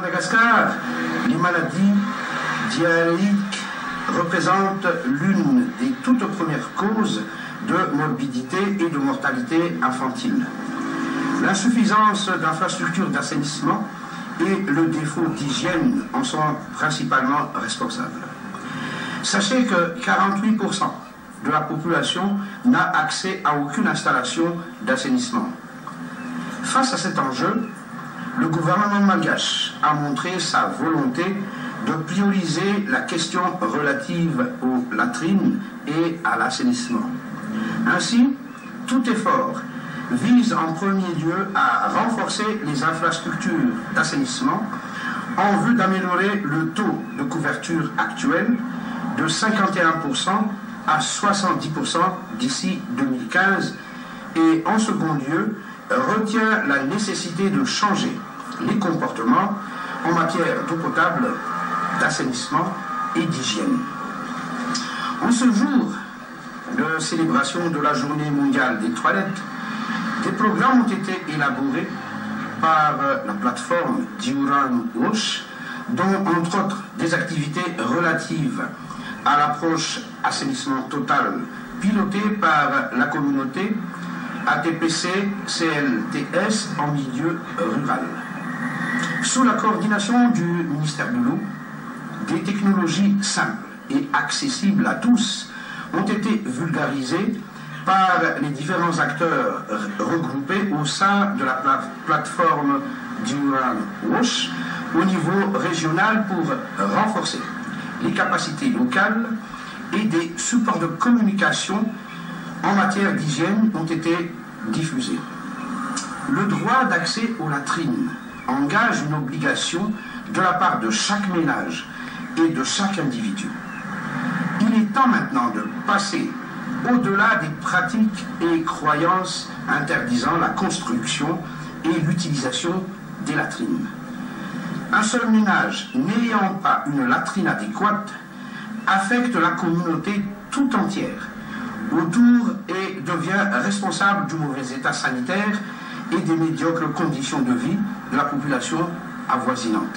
Madagascar, les maladies diarrhéiques représentent l'une des toutes premières causes de morbidité et de mortalité infantile. L'insuffisance d'infrastructures d'assainissement et le défaut d'hygiène en sont principalement responsables. Sachez que 48% de la population n'a accès à aucune installation d'assainissement. Face à cet enjeu, le gouvernement malgache a montré sa volonté de prioriser la question relative aux latrines et à l'assainissement. Ainsi, tout effort vise en premier lieu à renforcer les infrastructures d'assainissement en vue d'améliorer le taux de couverture actuel de 51% à 70% d'ici 2015 et en second lieu retient la nécessité de changer les comportements en matière d'eau potable, d'assainissement et d'hygiène. En ce jour de célébration de la Journée mondiale des toilettes, des programmes ont été élaborés par la plateforme Diuran Wash, dont entre autres des activités relatives à l'approche assainissement total pilotée par la communauté ATPC-CLTS en milieu rural. Sous la coordination du ministère de l'Eau, des technologies simples et accessibles à tous ont été vulgarisées par les différents acteurs regroupés au sein de la plateforme Diuran Wash au niveau régional pour renforcer les capacités locales et des supports de communication en matière d'hygiène ont été diffusés. Le droit d'accès aux latrines engage une obligation de la part de chaque ménage et de chaque individu. Il est temps maintenant de passer au-delà des pratiques et croyances interdisant la construction et l'utilisation des latrines. Un seul ménage n'ayant pas une latrine adéquate affecte la communauté tout entière autour et devient responsable du mauvais état sanitaire et des médiocres conditions de vie de la population avoisinante.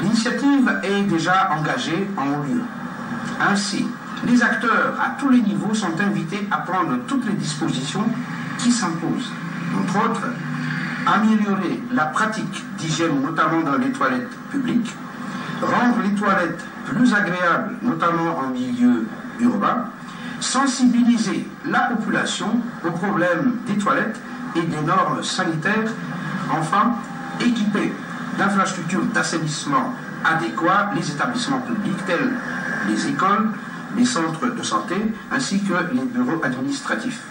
L'initiative est déjà engagée en haut lieu. Ainsi, les acteurs à tous les niveaux sont invités à prendre toutes les dispositions qui s'imposent. Entre autres, améliorer la pratique d'hygiène, notamment dans les toilettes publiques, rendre les toilettes plus agréables, notamment en milieu urbain, sensibiliser la population aux problèmes des toilettes et des normes sanitaires, enfin, équiper d'infrastructures d'assainissement adéquats les établissements publics tels les écoles, les centres de santé, ainsi que les bureaux administratifs.